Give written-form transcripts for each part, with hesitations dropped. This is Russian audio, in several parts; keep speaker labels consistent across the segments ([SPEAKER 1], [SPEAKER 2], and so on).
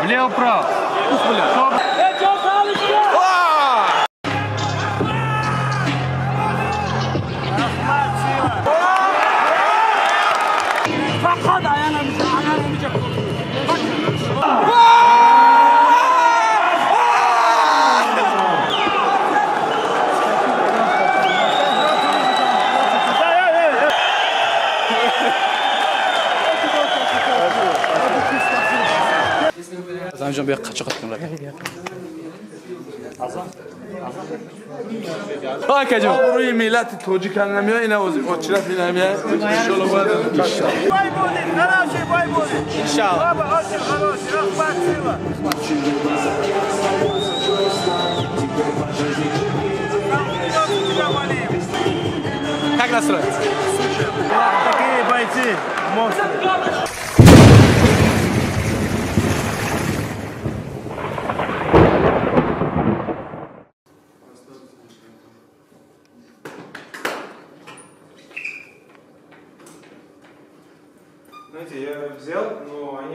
[SPEAKER 1] Влево-право.
[SPEAKER 2] Azamjon bu yoqqa qachon qaytganlar?
[SPEAKER 3] Akajon, روی ملت توجیکان نمیاد اینا اوچرت نمیاد. انشالله باید.
[SPEAKER 4] Boy bude, хороший boy bude.
[SPEAKER 2] İnşallah.
[SPEAKER 4] Baba, очень хороший, Рахмат сила.
[SPEAKER 2] Как настроен?
[SPEAKER 4] Такие бойцы, монстры.
[SPEAKER 5] Знаете, я взял, но они...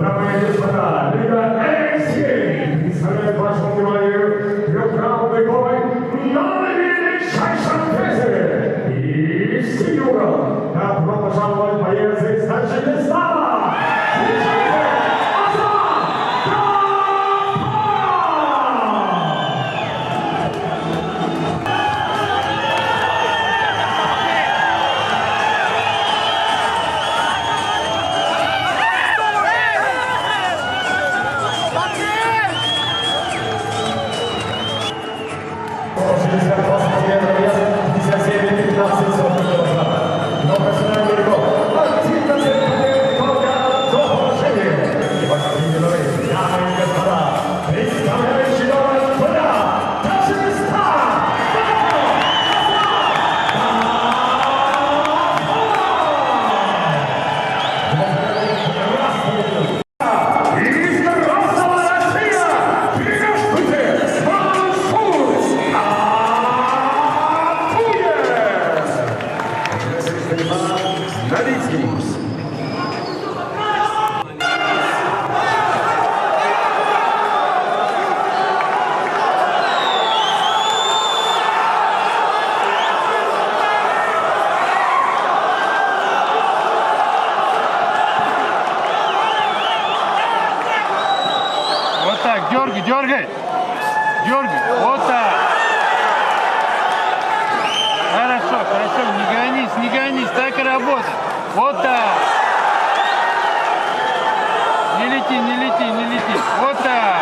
[SPEAKER 6] Дамы и господа, Лига AFC представляет вашему вниманию трехраундный бой на величайшем весе. И в синий угол добро пожаловать боец из Таджикистана. Встречайте, Азат Гапар!
[SPEAKER 1] Вот так, дергай, дергай. Дергай. Вот так. Хорошо, хорошо. Не гонись, не гонись. Так и работай. Вот так. Не лети, не лети, не лети. Вот так.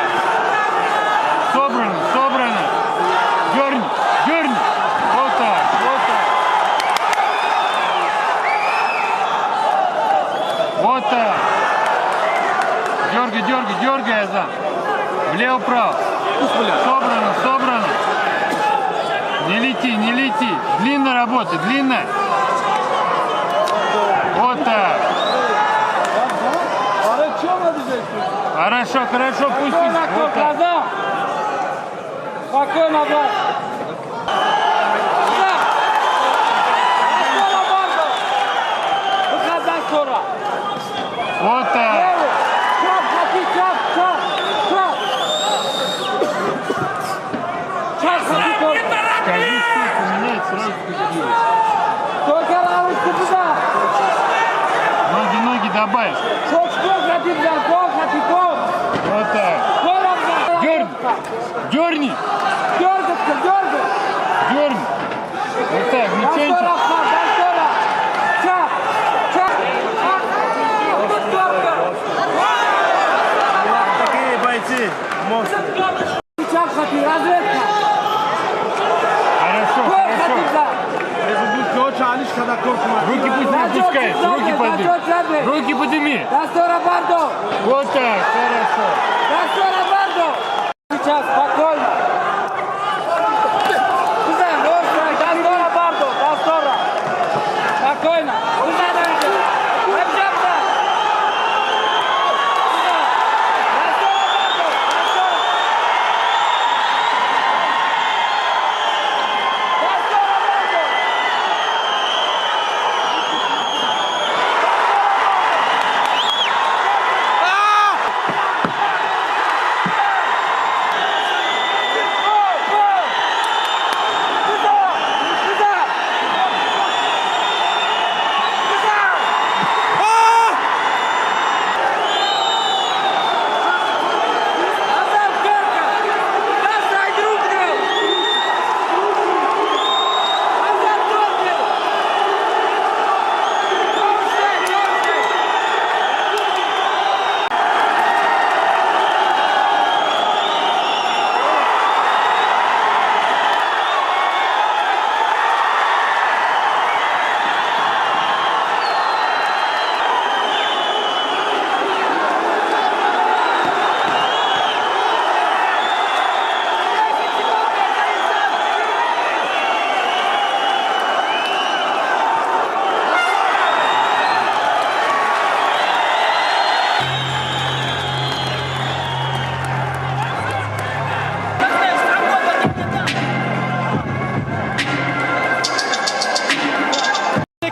[SPEAKER 1] Собрано, собрано. Дерни, дерни. Вот так, вот так. Вот так. Дергай, дергай, дергай, Азам. Влево-право. Собрано, собрано. Не лети, не лети. Длинно работай, длинно. Вот так. Хорошо, хорошо, пусть. Вот так.
[SPEAKER 4] Спокойно, брат. Выхода скоро.
[SPEAKER 1] Вот так.
[SPEAKER 4] Чап, хоти, чап, чап, чап. Чап, хоти, чап.
[SPEAKER 1] Скажи, что поменяет, сразу победилась.
[SPEAKER 4] Только лавочку туда.
[SPEAKER 1] Ноги, ноги добавь.
[SPEAKER 4] Сколько хоти, брат, сколько хоти, сколько.
[SPEAKER 1] Вот так.
[SPEAKER 4] Скоро, брат.
[SPEAKER 1] Дерни. Дерни.
[SPEAKER 4] Дергаться, дергай.
[SPEAKER 1] Дерни. Вот так, ничего, ничего.
[SPEAKER 4] Такие бойцы, монстры. Чап, Хати, разведка.
[SPEAKER 1] Хорошо,
[SPEAKER 4] Кор,
[SPEAKER 1] хорошо.
[SPEAKER 4] Хатица.
[SPEAKER 1] Руки пусть не опускает, руки подними. Руки подними.
[SPEAKER 4] Дастора Бардо.
[SPEAKER 1] Вот так, хорошо.
[SPEAKER 4] Дастора Бардо. Сейчас, спокойно. Кузен, Дастора Бардо, Дастора. Спокойно. Кузен, Рабжапта.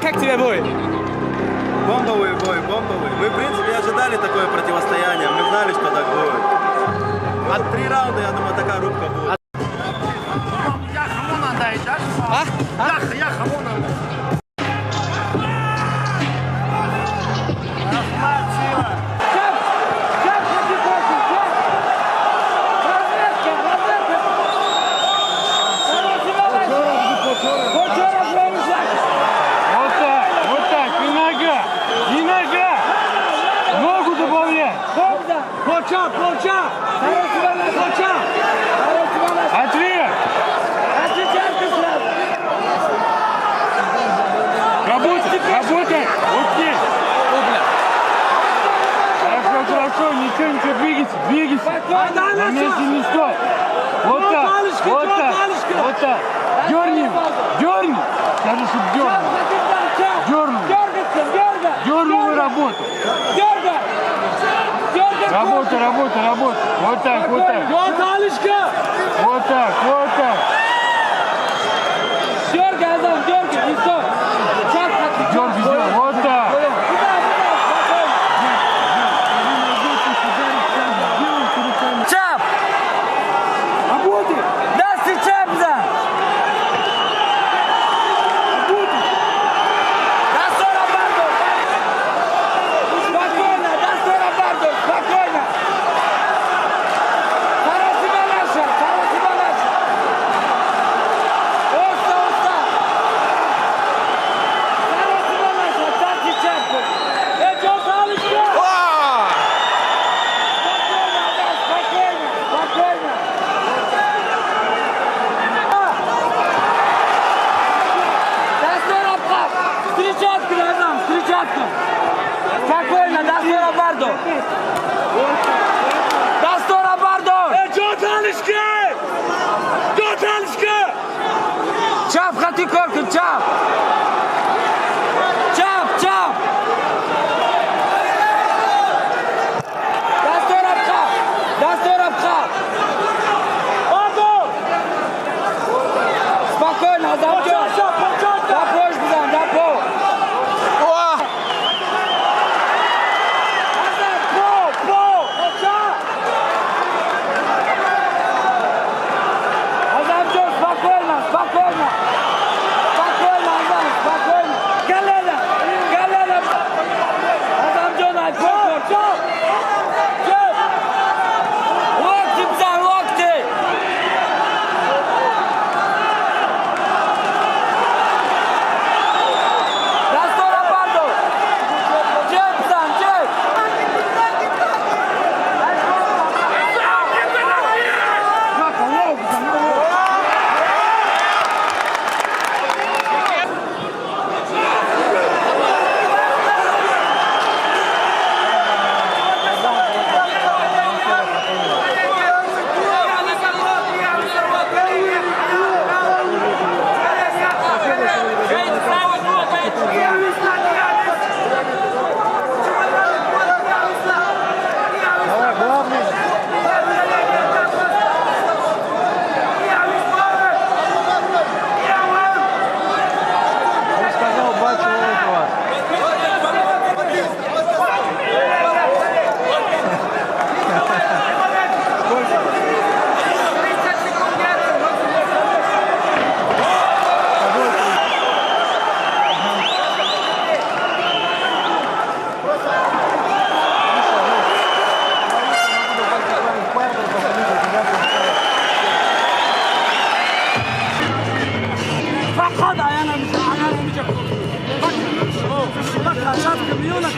[SPEAKER 2] Как тебе бой?
[SPEAKER 7] Бомбовый бой, бомбовый. Мы, в принципе, ожидали такое противостояние. Мы знали, что так будет. От 3 раунда, я думаю, такая рубка будет.
[SPEAKER 4] Чап, Хати, Хати, чап. Разведка, разведка. Хочера, Бронзак.
[SPEAKER 1] Вот так, и нога, и нога. Ногу добавляй.
[SPEAKER 4] Бомза. Поча. Хорошего, Поча. Хорошего.
[SPEAKER 1] Ответ.
[SPEAKER 4] Отвечайте сразу.
[SPEAKER 1] Работай. Вот здесь. Хорошо, ничего, двигайся. На месте не стой. Вот так. Дерни. Скажи, чтобы дернул. Дернул и работал. Работай. Вот так. Вот так.
[SPEAKER 4] Дергай, Азам, дергай, не стой.
[SPEAKER 1] Дергай, вот так.
[SPEAKER 4] Чап! Даст и Чапза! Дастора Бардо! Спокойно, Дастора Бардо, спокойно! Хорошего наша! Оста! Хорошего наша, даст и Чапку! Идет Алишка! Спокойно! Дастор Абхак! Встречатка, Назам, встречатка! Спокойно, Дастор Бардо! Дастор Бардо! Чап, Хати Коркин, чап! Чап! Дастор Абхак! Спокойно, Азам, Допоешь, Бузан, допо! Азам, спокойно! Спокойно,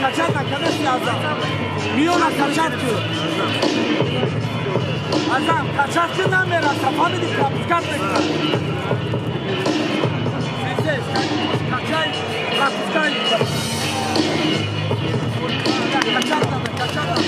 [SPEAKER 4] качать на конечно, Азам. Миона качать ки. Азам, качать ки намера, сафамиди пропускать мекна. Здесь, качай, пропускай. Качать надо, качать надо.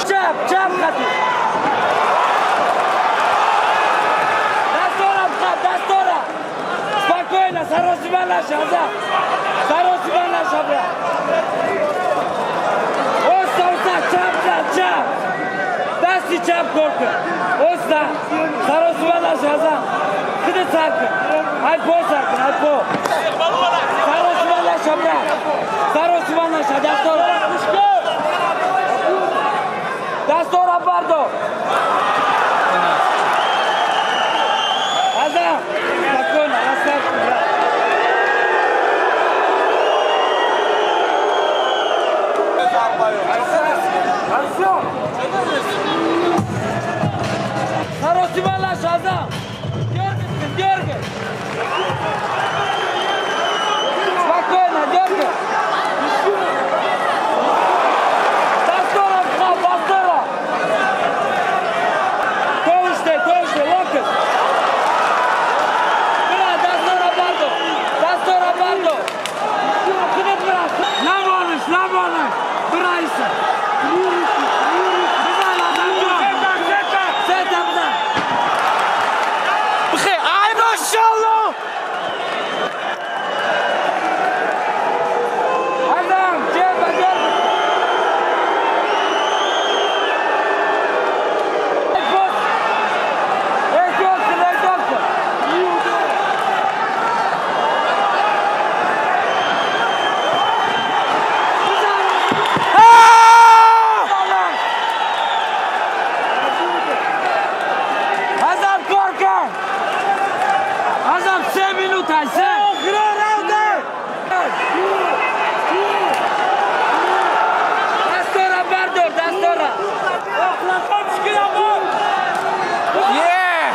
[SPEAKER 4] Чап, чап, хати. Дастора. Спокойно, саросибана шаза. Саросибана шабра. Оста, чап. Дасти чап корка. Оста, саросибана шаза. Киде сарка. Айпо. Саросибана шабра. Саросибана шаза. Дастора бардо. Азам, спокойно, расслабься. Хорошо. Саросибана шаза. Дергай. Спокойно, дергай. Дастора. Ковуште, локоть. Дастора бардо. Наборы. Брайся.
[SPEAKER 2] Ай, машаллах!
[SPEAKER 4] Адам, дергай. Эй, доктор. Azam korkan! Azam 7 minut ay sen! Dastora bardor, dastora!
[SPEAKER 2] Yeah!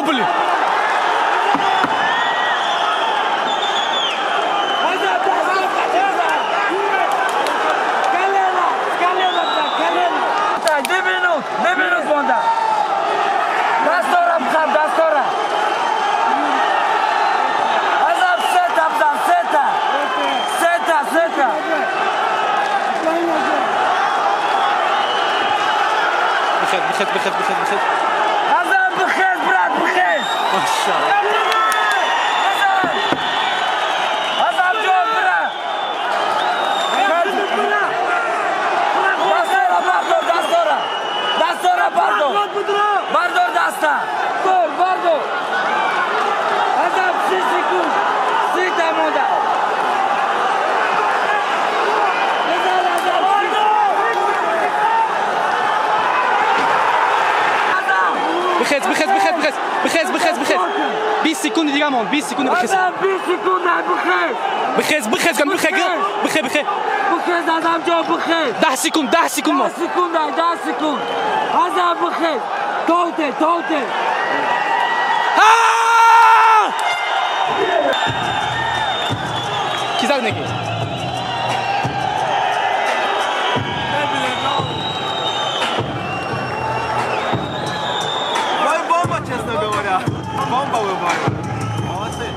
[SPEAKER 2] Блин!
[SPEAKER 4] Deux minutes, Bonda. Dastora. Azam, seta.
[SPEAKER 2] بخيت.
[SPEAKER 4] Azam, брат.
[SPEAKER 2] Машаллах.
[SPEAKER 4] Azam, John, брат. Dastora, bardor. Bardor, dasta. Bardor. Azam, 6 секунд. Sita, Bonda.
[SPEAKER 2] بخيت 20 سكوند دي جامون 20 سكوند بخيت
[SPEAKER 4] Azam, 1 секунда,
[SPEAKER 2] بخيت
[SPEAKER 4] Azam, John,
[SPEAKER 2] 10 سكوند
[SPEAKER 4] 10 секунд. Azam, Tote.
[SPEAKER 2] Kizar neki.
[SPEAKER 7] Бомба, честно говоря. Бомба выбивает. Молодцы.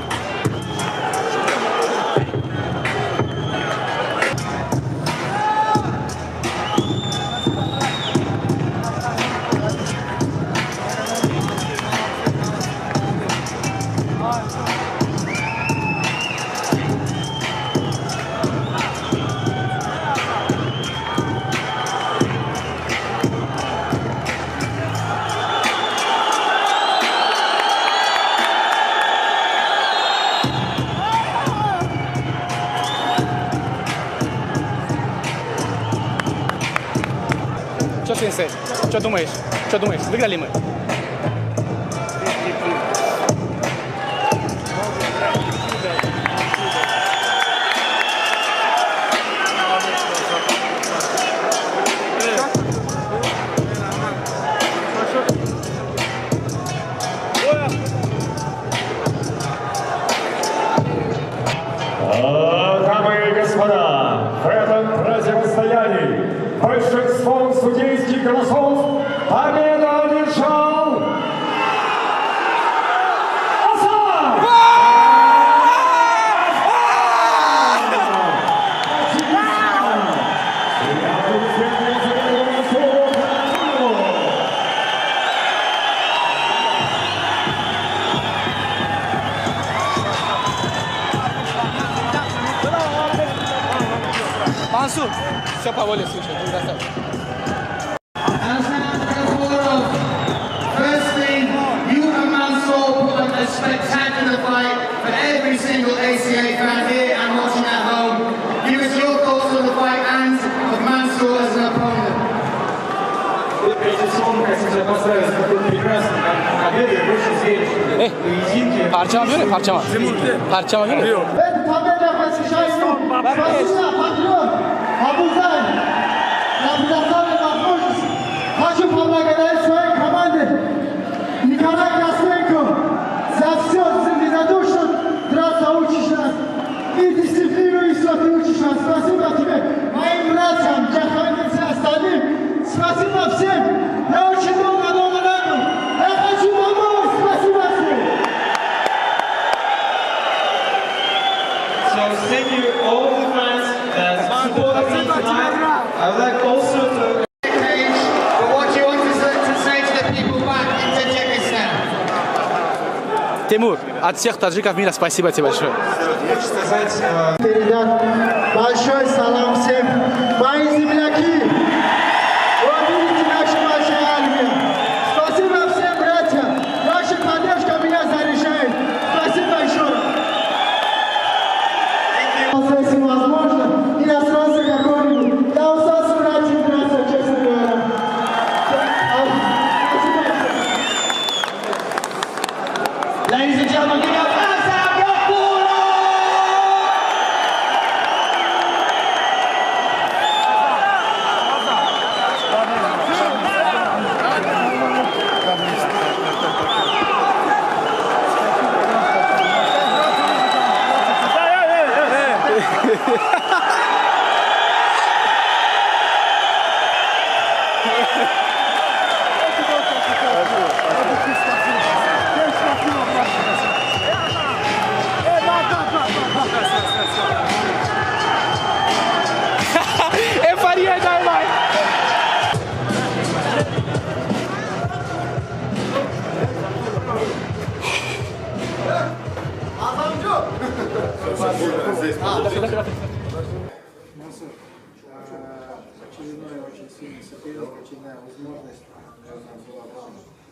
[SPEAKER 2] сенсей. Что думаешь? Что думаешь? Выиграли мы?
[SPEAKER 6] Дамы и господа, в этом противостоянии большинством судейских голосов победу одержал Асан!
[SPEAKER 2] Мансур, все по воле случая. Красавчик.
[SPEAKER 8] Firstly, you and Mansour put on a spectacular fight for every single ACA fan here and watching at home. Give us your thoughts on the fight and of Mansour as an opponent.
[SPEAKER 5] Прежде всего, мы хотим тебя поздравить с такой прекрасной победой. Больше зрелищной поединки.
[SPEAKER 2] Parçama göre parçama. Parçama göre.
[SPEAKER 8] Ben tabela başlayayım. Başla patron. Abuzan. Abuzan Mahmud. Хочу поблагодарить своей команде. Николай Костенко за все, за то, что драться учишь нас. И дисциплину, и что ты учишь нас. Спасибо тебе, моим братьям, Джаханым, всем остальным. Спасибо всем. Я очень долго дома работал. Я хочу домой. Спасибо всем.
[SPEAKER 5] So thank you all the fans that supported me tonight. I would like also to
[SPEAKER 8] But what do you want to say to the people back in Tajikistan?
[SPEAKER 2] Тимур, от всех таджиков мира спасибо тебе большое.
[SPEAKER 5] сказать,
[SPEAKER 8] Передать большой салам всем. Мои земляки, вы видите нашу большую армию. Спасибо всем, братья. Ваша поддержка меня заряжает. Спасибо еще раз. Если возможно, и остался какой-нибудь. Я устался братья и братья, честно говоря. Ladies and gentlemen, give your hands out, your
[SPEAKER 2] Faria, dai, vai.
[SPEAKER 9] Очередной очень сильный соперник, очередная возможность была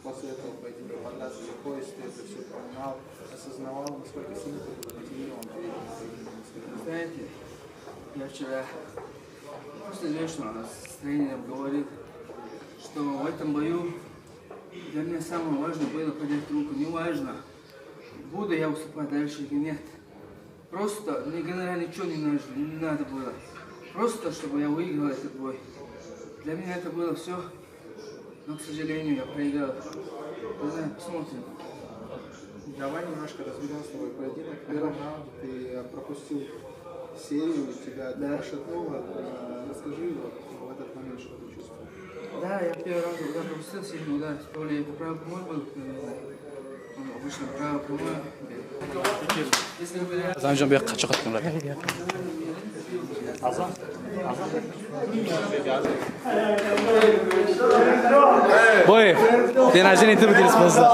[SPEAKER 9] после этого поединка податься за пояс, ты это все понимал, осознавал, насколько сильно ты был мотивирован перед этим поединком.
[SPEAKER 10] Знаете, я вчера после вечного с тренером говорил, что в этом бою для меня самое важное было поднять руку. Не важно, буду я уступать дальше или нет. Просто мне генерально ничего не надо было. Просто, чтобы я выиграл этот бой. Для меня это было все, но, к сожалению, я проиграл. Не знаю, посмотрим.
[SPEAKER 9] Давай немножко разберем с тобой поединок. В первом раунде ты пропустил серию, тебя пошатнуло. Расскажи в этот момент, что ты чувствовал.
[SPEAKER 10] Да, я первый раз когда пропустил сильный удар. То ли это правый прямой был, обычно правый прямой. Если бы
[SPEAKER 2] Замжон бек качык аткан брат. Boy, dena rajeni tu bitiris bazda.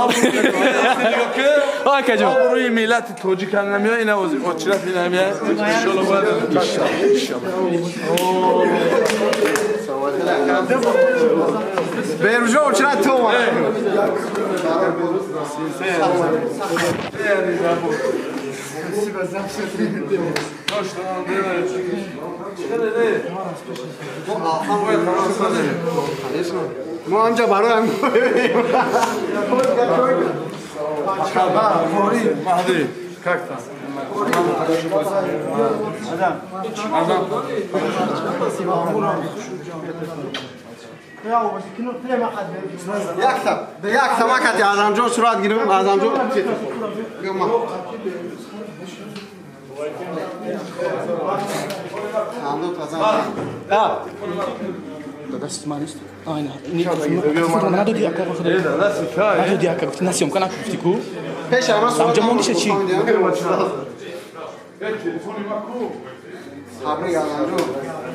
[SPEAKER 2] ها کجا؟
[SPEAKER 3] روی ملت توجیکان نمیاد اینا o çiraf nemiyor. İnşallah var.
[SPEAKER 7] Berjo uçra tova.
[SPEAKER 9] Спасибо, завтра приедем.
[SPEAKER 3] No što nam delać? Ne.
[SPEAKER 9] ما آنجا برای هم
[SPEAKER 3] Mahdi, как там? Adam.
[SPEAKER 8] یک سمکت اعظم جان صورت گیرم اعظم جان
[SPEAKER 2] Da se mani isto. Ajna. Nado di akka. Nado di akka. Nasim kana kuftiku.
[SPEAKER 8] پیش اما
[SPEAKER 2] Sam jamon dişe çi.
[SPEAKER 8] خبری اعظم جان